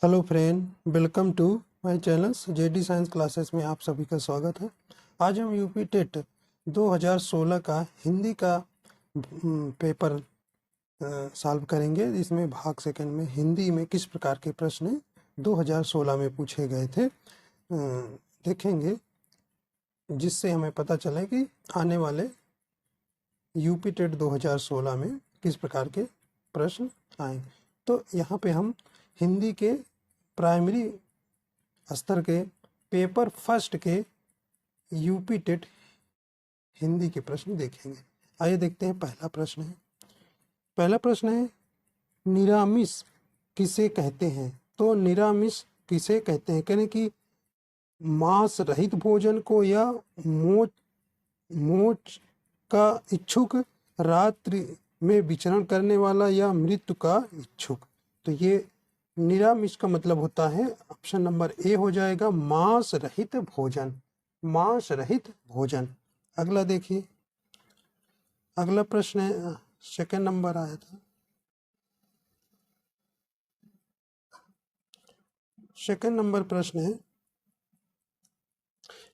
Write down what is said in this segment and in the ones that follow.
Hello friend, welcome to my channel JD science classes में आप सभी का स्वागत है। आज हम यूपी टेट 2016 का हिंदी का पेपर सॉल्व करेंगे। इसमें भाग सेकंड में हिंदी में किस प्रकार के प्रश्न 2016 में पूछे गए थे देखेंगे, जिससे हमें पता चले कि आने वाले यूपी टेट 2016 में किस प्रकार के प्रश्न आए। तो यहाँ पे हम हिंदी के प्राइमरी स्तर के पेपर फर्स्ट के यूपी टेट हिंदी के प्रश्न देखेंगे। आइए देखते हैं। पहला प्रश्न है निरामिष किसे कहते हैं। तो निरामिष किसे कहते हैं, कहने कि मांस रहित भोजन को, या मोच का इच्छुक, रात्रि में विचरण करने वाला, या मृत्यु का इच्छुक। तो ये निरामिष का मतलब होता है, ऑप्शन नंबर ए हो जाएगा, मांस रहित भोजन। मांस रहित भोजन। अगला देखिए, अगला प्रश्न है, सेकंड नंबर आया था। सेकंड नंबर प्रश्न है,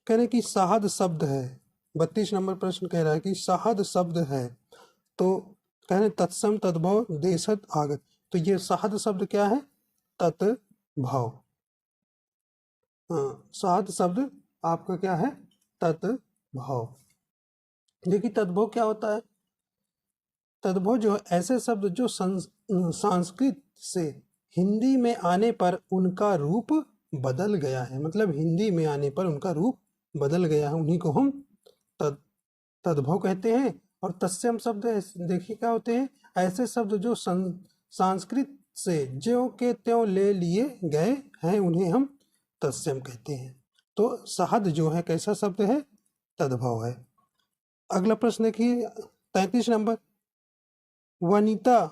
कह रहे कि साहद शब्द है। 32 नंबर प्रश्न कह रहा है कि साहद शब्द है, तो कह रहे तत्सम तद्भव देशत आगत। तो ये साहद शब्द क्या है? तत्भव। साहद शब्द आपका क्या है? तत्भव। देखिए तद्भव क्या होता है? तद्भव जो है ऐसे शब्द जो संस्कृत से हिंदी में आने पर उनका रूप बदल गया है। मतलब हिंदी में आने पर उनका रूप बदल गया है, उन्हीं को हम तद्भव कहते हैं। और तत्सम शब्द देखिए क्या होते हैं? ऐसे शब्द जो संस्कृत से ज्यों के त्यों ले लिए गए हैं, उन्हें हम तत्सम कहते हैं। तो सहद जो है कैसा शब्द है? तद्भव है। अगला प्रश्न देखिए, 33 नंबर, वनिता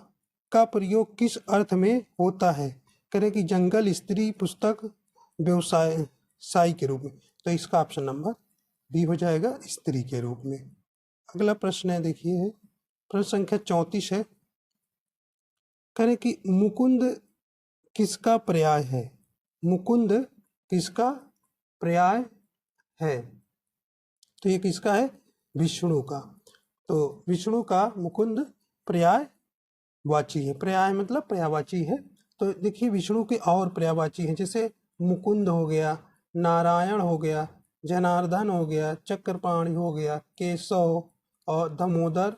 का प्रयोग किस अर्थ में होता है? करें कि जंगल, स्त्री, पुस्तक, व्यवसाय के रूप में। तो इसका ऑप्शन नंबर बी हो जाएगा, स्त्री के रूप में। अगला प्रश्न है, देखिए प्रश्न संख्या 34 है। करें कि मुकुंद किसका पर्याय है? मुकुंद किसका पर्याय है? तो ये किसका है? विष्णु का। तो विष्णु का मुकुंद पर्यायवाची है। पर्याय मतलब पर्यायवाची है। तो देखिए विष्णु के और पर्यायवाची हैं, जैसे मुकुंद हो गया, नारायण हो गया, जनार्दन हो गया, चक्रपाणि हो गया, केशव और दामोदर,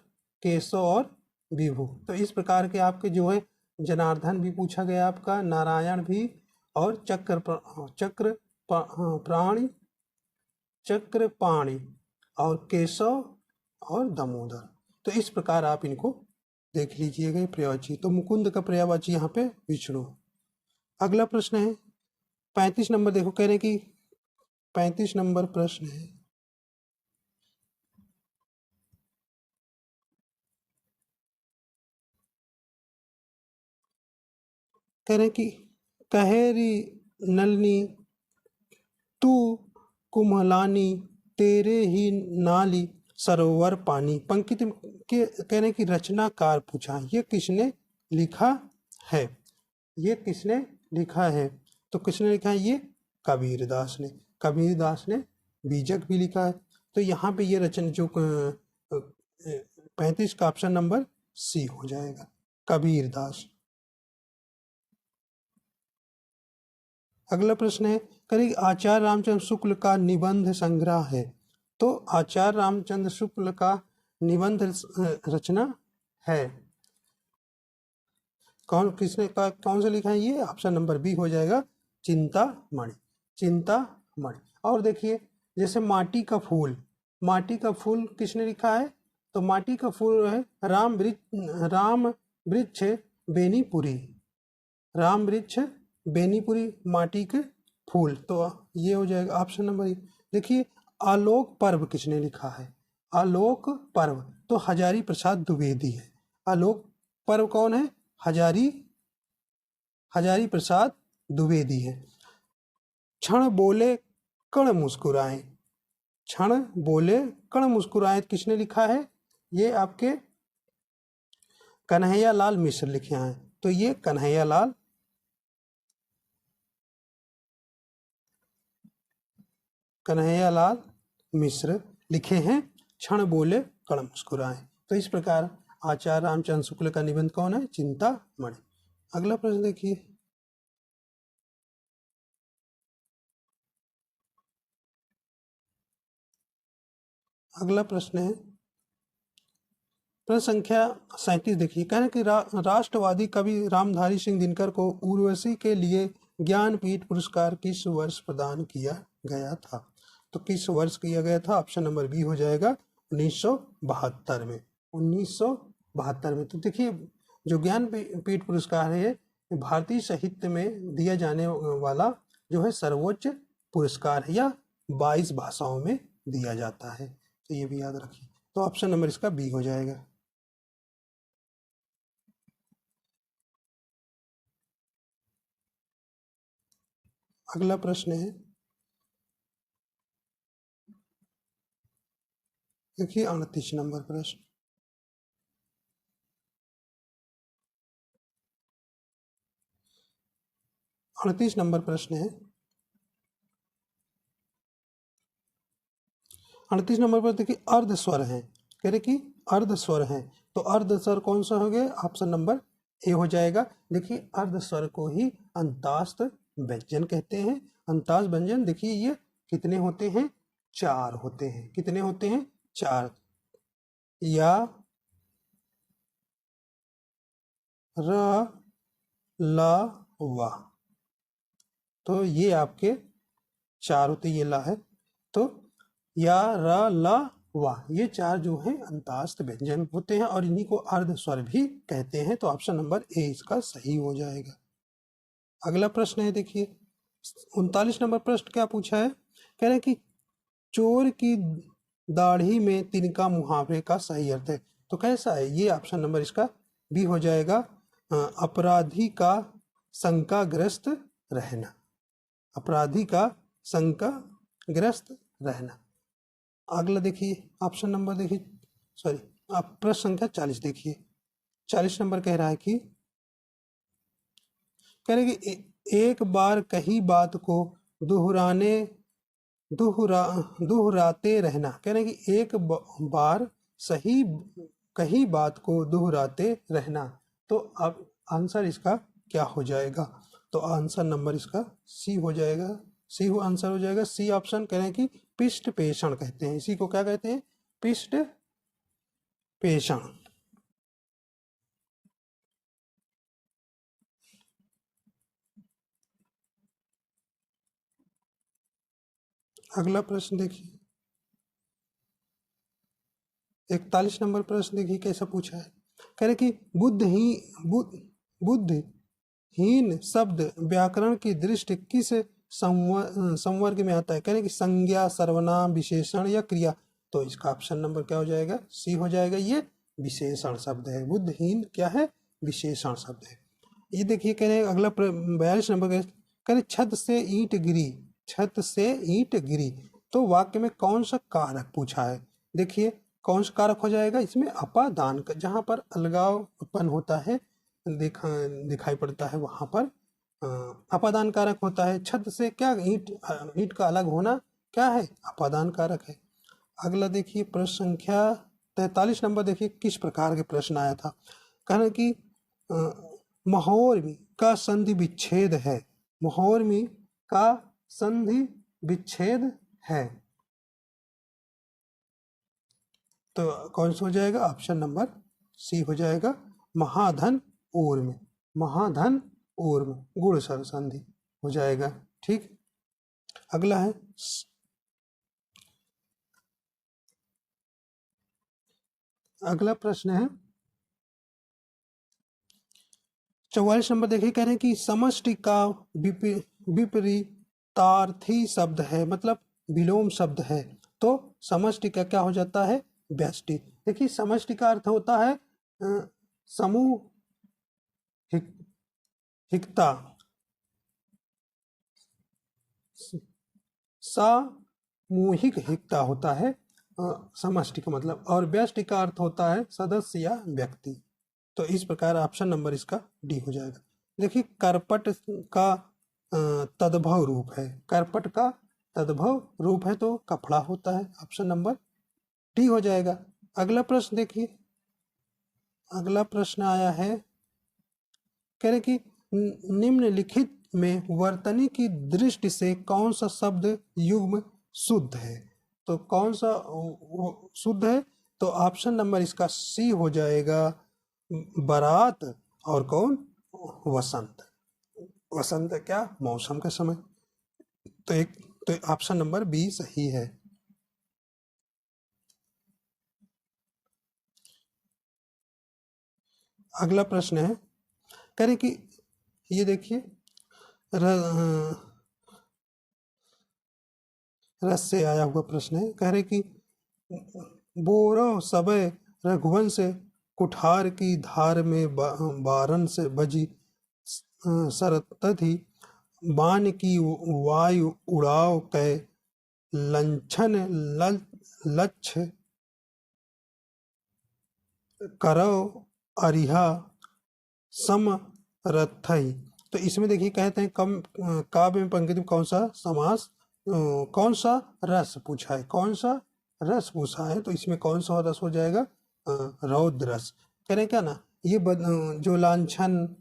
केशव और विभु। तो इस प्रकार के आपके जो है जनार्दन भी पूछा गया आपका, नारायण भी, और चक्रपाणि और केशव और दामोदर। तो इस प्रकार आप इनको देख लीजिएगा पर्यायवाची। तो मुकुंद का पर्यायवाची यहाँ पे विष्णु। अगला प्रश्न है 35 नंबर। देखो कह रहे हैं कि 35 नंबर प्रश्न है, कह रहे हैं कि कहेरी नलनी तू कुम्हलानी, तेरे ही नाली सरोवर पानी। पंक्ति के कह रहे हैं कि रचनाकार पूछा, ये किसने लिखा है? ये किसने लिखा है? तो किसने लिखा है? ये कबीरदास ने। कबीरदास ने बीजक भी लिखा है। तो यहाँ पे ये रचना जो 35 का ऑप्शन नंबर सी हो जाएगा, कबीरदास। अगला प्रश्न है, करीब आचार्य रामचंद्र शुक्ल का निबंध संग्रह है। तो आचार्य रामचंद्र शुक्ल का निबंध रचना है, कौन सा लिखा है? ये ऑप्शन नंबर बी हो जाएगा, चिंतामणि। चिंतामणि। और देखिए जैसे माटी का फूल, माटी का फूल किसने लिखा है? तो माटी का फूल है राम वृक्ष बेनीपुरी। राम वृक्ष बेनीपुरी माटी के फूल। तो ये हो जाएगा ऑप्शन नंबर। देखिए आलोक पर्व किसने लिखा है? आलोक पर्व तो हजारी प्रसाद द्विवेदी है। आलोक पर्व कौन है? हजारी प्रसाद द्विवेदी है। क्षण बोले कण मुस्कुराए, क्षण बोले कण मुस्कुराए किसने लिखा है? ये आपके कन्हैया लाल मिश्र लिखे हैं। तो ये कन्हैया लाल कन्हैयालाल मिश्र लिखे हैं क्षण बोले कण मुस्कुराए। तो इस प्रकार आचार्य रामचंद्र शुक्ल का निबंध कौन है? चिंतामणि। अगला प्रश्न देखिए, अगला प्रश्न है प्रश्न संख्या 37। देखिए, कह रहे कि राष्ट्रवादी कवि रामधारी सिंह दिनकर को उर्वशी के लिए ज्ञानपीठ पुरस्कार किस वर्ष प्रदान किया गया था? तो किस वर्ष किया गया था? ऑप्शन नंबर बी हो जाएगा 1972 में। 1972 में। तो देखिए, जो ज्ञानपीठ पुरस्कार है भारतीय साहित्य में दिया जाने वाला जो है सर्वोच्च पुरस्कार है, या 22 भाषाओं में दिया जाता है। तो ये भी याद रखिए। तो ऑप्शन नंबर इसका बी हो जाएगा। अगला प्रश्न है, देखिए 38 नंबर प्रश्न। 38 नंबर प्रश्न है, 38 नंबर पर देखिए अर्ध स्वर है, कह रहे कि अर्ध स्वर है। तो अर्ध स्वर कौन सा हो गया? ऑप्शन नंबर ए हो जाएगा। देखिए, अर्ध स्वर को ही अंतास्त व्यंजन कहते हैं। अंतास्त व्यंजन देखिए ये कितने होते हैं? 4 होते हैं। कितने होते हैं? 4। या, र, ला, वा। तो ये आपके 4 होते, ये ला है। तो या, र, ला, वाह, ये 4 जो है अंतास्त व्यंजन होते हैं और इन्हीं को अर्ध स्वर भी कहते हैं। तो ऑप्शन नंबर ए इसका सही हो जाएगा। अगला प्रश्न है, देखिए 39 नंबर प्रश्न क्या पूछा है? कह रहे हैं कि चोर की दाढ़ी में तिनका मुहावरे का सही अर्थ है। तो कैसा है ये? ऑप्शन नंबर इसका बी हो जाएगा, अपराधी का शंकाग्रस्त रहना। अपराधी का शंकाग्रस्त रहना। अगला देखिए, ऑप्शन नंबर देखिए, सॉरी, आप प्रश्न संख्या 40 देखिए। 40 नंबर कह रहा है कि कह रहे कि एक बार कही बात को दोहराते रहना। कह रहे कि एक बार सही कही बात को दोहराते रहना। तो अब आंसर इसका क्या हो जाएगा? तो आंसर नंबर इसका सी हो जाएगा। सी हो आंसर हो जाएगा, सी ऑप्शन। कह रहे हैं कि पिष्ट पेषण कहते हैं इसी को। क्या कहते हैं? पिष्ट पेषण। अगला प्रश्न देखिए, 41 नंबर प्रश्न देखिए कैसा पूछा है। कह रहे कि बुद्धहीन शब्द व्याकरण की दृष्टि किस संवर्ग में आता है? कह रहे कि संज्ञा, सर्वनाम, विशेषण या क्रिया। तो इसका ऑप्शन नंबर क्या हो जाएगा? सी हो जाएगा। ये विशेषण शब्द है। बुद्धहीन क्या है? विशेषण शब्द है। ये देखिए, कह रहे अगला 42 नंबर कह रहे छत से ईंट गिरी। छत से ईंट गिरी। तो वाक्य में कौन सा कारक पूछा है? देखिए, कौन सा कारक हो जाएगा इसमें? अपादान का। जहाँ पर अलगाव उत्पन्न होता है, दिखाई पड़ता है, वहां पर अपादान कारक होता है। छत से क्या? ईंट का अलग होना क्या है? अपादान कारक है। अगला देखिए, प्रश्न संख्या 43 नंबर देखिए किस प्रकार के प्रश्न आया था। कहना कि महोर्मी का संधि विच्छेद है। महोर्मी का संधि विच्छेद है। तो कौन सा हो जाएगा? ऑप्शन नंबर सी हो जाएगा, महाधन ऊर्म। महाधन ऊर्म गुण सर संधि हो जाएगा। ठीक। अगला है अगला प्रश्न है 44 नंबर देखिए। कह रहे हैं कि समष्टि का विपरीतार्थी शब्द है, मतलब विलोम शब्द है। तो समष्टि का क्या हो जाता है? व्यष्टि। देखिए, समष्टि का अर्थ होता है समूह हिकता। सामूहिक हिकता होता है समष्टि का मतलब। और व्यष्टि का अर्थ होता है सदस्य या व्यक्ति। तो इस प्रकार ऑप्शन नंबर इसका डी हो जाएगा। देखिए, करपट का तद्भव रूप है। करपट का तद्भव रूप है तो कपड़ा होता है। ऑप्शन नंबर डी हो जाएगा। अगला प्रश्न देखिए, अगला प्रश्न आया है, कह रहे कि निम्नलिखित में वर्तनी की दृष्टि से कौन सा शब्द युग्म शुद्ध है। तो कौन सा शुद्ध है, तो ऑप्शन नंबर इसका सी हो जाएगा, बारात। और कौन, वसंत। वसंत क्या, मौसम का समय। तो ऑप्शन नंबर बी सही है। अगला प्रश्न है, कह रहे कि ये देखिए, रस से आया हुआ प्रश्न है। कह रहे कि बोरो सबे रघुवंश कुठार की धार में बारन से बजी सरतधि बाण की वायु उड़ाव कै लंछन लक्ष्य करो अरिहा सम रथई। तो इसमें देखिए कहते हैं कम काव्य में पंक्ति में कौन सा समास, कौन सा रस पूछा है, कौन सा रस पूछा है, तो इसमें कौन सा रस हो जाएगा, रौद्र रस। कह रहे क्या ना, ये जो लांछन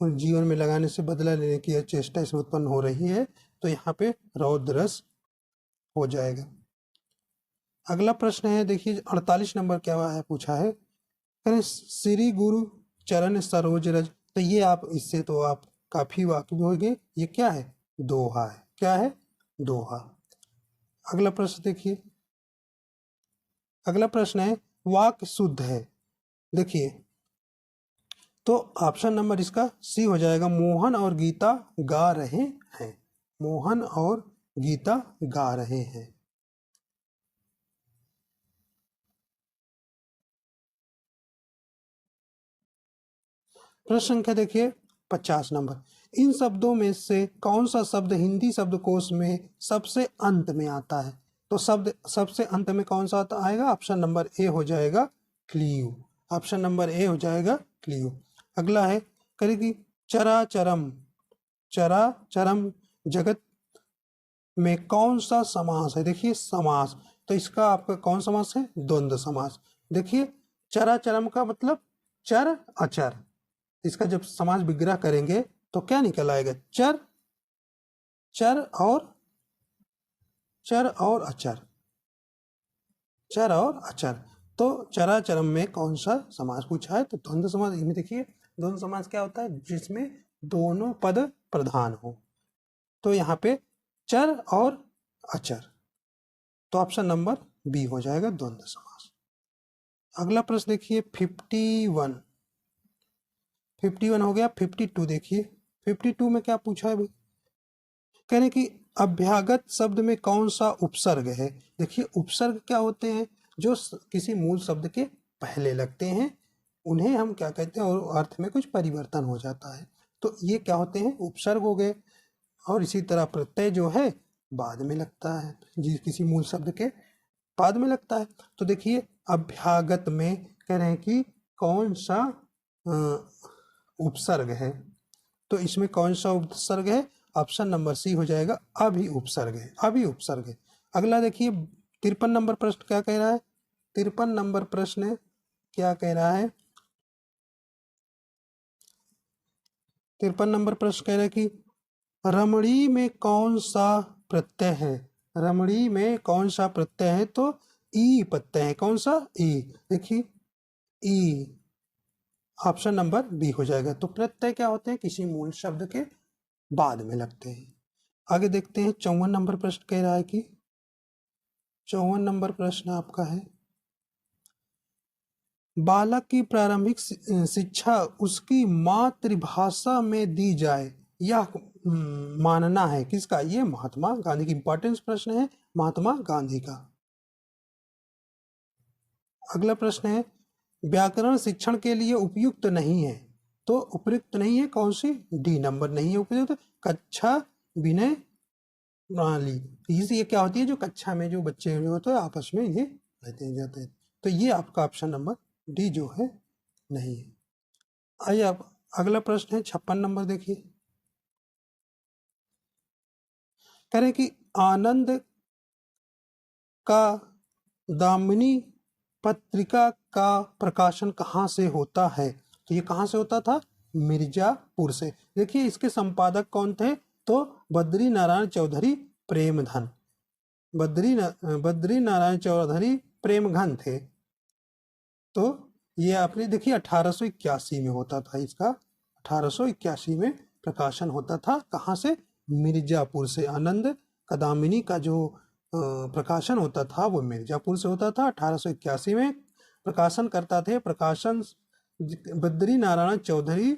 जीवन में लगाने से बदला लेने की चेष्टा इसमें उत्पन्न हो रही है, तो यहाँ पे रौद्र रस हो जाएगा। अगला प्रश्न है देखिए 48 नंबर क्या है, पूछा है, करें श्री गुरु चरण सरोज रज। तो ये आप इससे तो आप काफी वाकिफ होंगे, ये क्या है, दोहा है। क्या है, दोहा। अगला प्रश्न देखिए, अगला प्रश्न है वाक्य शुद्ध है। देखिए तो ऑप्शन नंबर इसका सी हो जाएगा, मोहन और गीता गा रहे हैं। मोहन और गीता गा रहे हैं। प्रश्न संख्या देखिए 50 नंबर, इन शब्दों में से कौन सा शब्द हिंदी शब्दकोश में सबसे अंत में आता है। तो शब्द सबसे अंत में कौन सा आता आएगा, ऑप्शन नंबर ए हो जाएगा, क्लियू। ऑप्शन नंबर ए हो जाएगा, क्लियू। अगला है, करेगी चराचरम, चराचरम जगत में कौन सा समास है। देखिए समास, तो इसका आपका कौन समास है, द्वंद्व समास। देखिए चराचरम का मतलब चर अचर, इसका जब समास विग्रह करेंगे तो क्या निकल आएगा, चर, चर और अचर, चर और अचर। तो चराचरम में कौन सा समास पूछा है, तो द्वंद्व समास। इसमें देखिए द्वंद्व समास क्या होता है, जिसमें दोनों पद प्रधान हो। तो यहाँ पे चर और अचर, तो ऑप्शन नंबर बी हो जाएगा द्वंद्व समास। अगला प्रश्न देखिए 51 हो गया। 52 देखिए, 52 में क्या पूछा है भाई, कहने कि अभ्यागत शब्द में कौन सा उपसर्ग है। देखिए उपसर्ग क्या होते हैं, जो किसी मूल शब्द के पहले लगते हैं, उन्हें हम क्या कहते हैं, और अर्थ में कुछ परिवर्तन हो जाता है, तो ये क्या होते हैं, उपसर्ग हो गए। और इसी तरह प्रत्यय जो है बाद में लगता है, जी किसी मूल शब्द के बाद में लगता है। तो देखिए अभ्यागत में कह रहे हैं कि कौन सा उपसर्ग है, तो इसमें कौन सा उपसर्ग है, ऑप्शन नंबर सी हो जाएगा, अभी उपसर्ग है, अभी उपसर्ग है। अगला देखिए 53 नंबर प्रश्न क्या कह रहा है, 53 नंबर प्रश्न क्या कह रहा है, 53 नंबर प्रश्न कह रहा है कि रमणी में कौन सा प्रत्यय है। रमणी में कौन सा प्रत्यय है, तो ई प्रत्यय है। कौन सा, ई। देखिए ई, ऑप्शन नंबर बी हो जाएगा। तो प्रत्यय क्या होते हैं, किसी मूल शब्द के बाद में लगते हैं। आगे देखते हैं 54 नंबर प्रश्न कह रहा है कि 54 नंबर प्रश्न आपका है, बालक की प्रारंभिक शिक्षा उसकी मातृभाषा में दी जाए, यह मानना है किसका, ये महात्मा गांधी की। इंपॉर्टेंस प्रश्न है, महात्मा गांधी का। अगला प्रश्न है, व्याकरण शिक्षण के लिए उपयुक्त नहीं है। तो उपयुक्त नहीं है कौन सी, डी नंबर नहीं है उपयुक्त, कक्षा विनय प्रणाली। ये क्या होती है, जो कक्षा में जो बच्चे जो होते हैं आपस में ये रहते जाते हैं, तो ये आपका ऑप्शन नंबर डी जो है नहीं है। आइए आप अगला प्रश्न है 56 नंबर देखिए, करें कि आनंद का दामिनी पत्रिका का प्रकाशन कहाँ से होता है? तो ये कहाँ से होता था? मिर्जापुर से। देखिए इसके संपादक कौन थे? तो बद्री नारायण चौधरी प्रेमधन, बद्री नारायण चौधरी प्रेमघन थे। तो ये आपने देखिए 1881 में होता था इसका, 1881 में प्रकाशन होता था। कहाँ से? मिर्जापुर से। आनंद कदामिनी का जो प्रकाशन होता था वो मिर्जापुर से होता था। 1881 में प्रकाशन करता थे, प्रकाशन बद्री नारायण चौधरी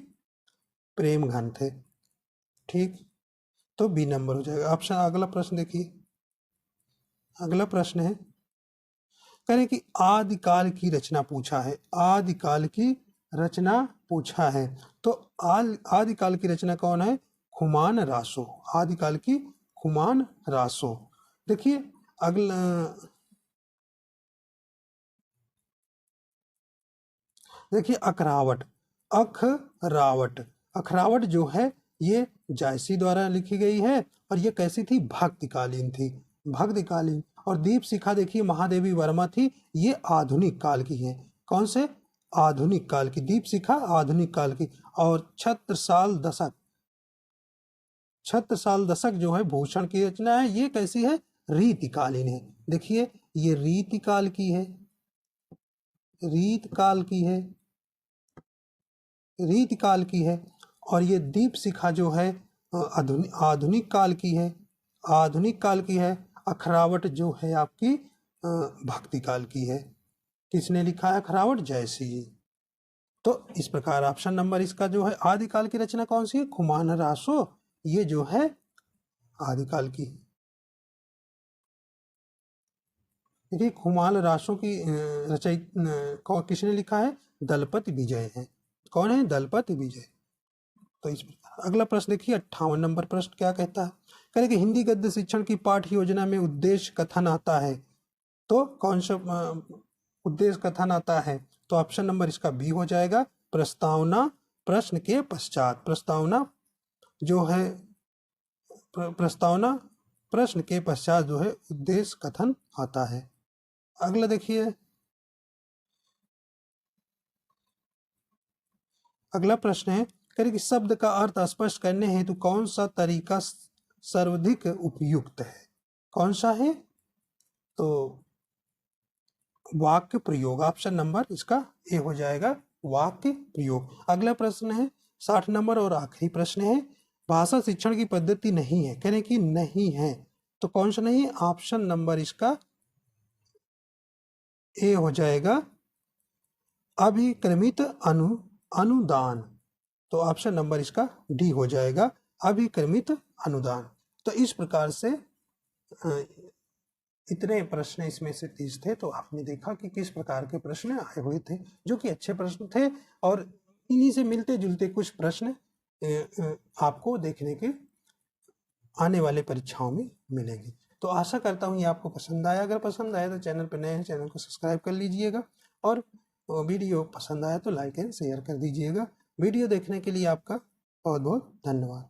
प्रेमघन थे। ठीक, तो बी नंबर हो जाएगा ऑप्शन। अगला प्रश्न देखिए, अगला प्रश्न है करें कि आदिकाल की रचना पूछा है, आदिकाल की रचना पूछा है। तो आदिकाल की रचना कौन है? खुमान रासो, आदिकाल की खुमान रासो। देखिए अगला, देखिए अखरावट, अखरावट, अखरावट जो है ये जायसी द्वारा लिखी गई है और ये कैसी थी? भक्तिकालीन थी, भक्तिकालीन। और दीप शिखा देखिए महादेवी वर्मा थी, ये आधुनिक काल की है। कौन से? आधुनिक काल की। दीप शिखा आधुनिक काल की। और छत्रसाल दशक, छत्रसाल दशक जो है भूषण की रचना है, ये कैसी है? रीतिकालीन है। देखिए ये रीतिकाल की है, रीतकाल की है, रीतकाल की है। और ये दीप शिखा जो है आधुनिक काल की है, आधुनिक काल की है। अखरावट जो है आपकी भक्ति काल की है। किसने लिखा है अखरावट? जयसी जी। तो इस प्रकार ऑप्शन नंबर इसका जो है आदिकाल की रचना कौन सी है? खुमान रासो, ये जो है आदिकाल की। देखिए खुमान रासो की रचयित किसने लिखा है? दलपति विजय है। कौन है? दलपति विजय। तो इस अगला प्रश्न देखिए 58 नंबर प्रश्न क्या कहता है? कहें कि हिंदी गद्य शिक्षण की पाठ्य योजना में उद्देश्य कथन आता है, तो कौन सा उद्देश्य कथन आता है? तो ऑप्शन नंबर इसका बी हो जाएगा, प्रस्तावना प्रश्न के पश्चात। प्रस्तावना जो है, प्रस्तावना प्रश्न के पश्चात जो है उद्देश्य कथन आता है। अगला देखिए, अगला प्रश्न है करें कि शब्द का अर्थ स्पष्ट करने हेतु कौन सा तरीका सर्वाधिक उपयुक्त है? कौन सा है? तो वाक्य प्रयोग, ऑप्शन नंबर इसका ए हो जाएगा, वाक्य प्रयोग। अगला प्रश्न है 60 नंबर और आखिरी प्रश्न है, भाषा शिक्षण की पद्धति नहीं है, करें कि नहीं है, तो कौन सा नहीं है? ऑप्शन नंबर इसका ए हो जाएगा, अभिक्रमित अनुदान। तो ऑप्शन नंबर इसका डी हो जाएगा, अभिक्रमित अनुदान। तो इस प्रकार से इतने प्रश्न इसमें से 30 थे। तो आपने देखा कि किस प्रकार के प्रश्न आए हुए थे, जो कि अच्छे प्रश्न थे। और इन्हीं से मिलते जुलते कुछ प्रश्न आपको देखने के आने वाले परीक्षाओं में मिलेंगे। तो आशा करता हूँ ये आपको पसंद आया। अगर पसंद आया तो चैनल पर नए हैं, चैनल को सब्सक्राइब कर लीजिएगा। और वीडियो पसंद आया तो लाइक एंड शेयर कर दीजिएगा। वीडियो देखने के लिए आपका बहुत बहुत धन्यवाद।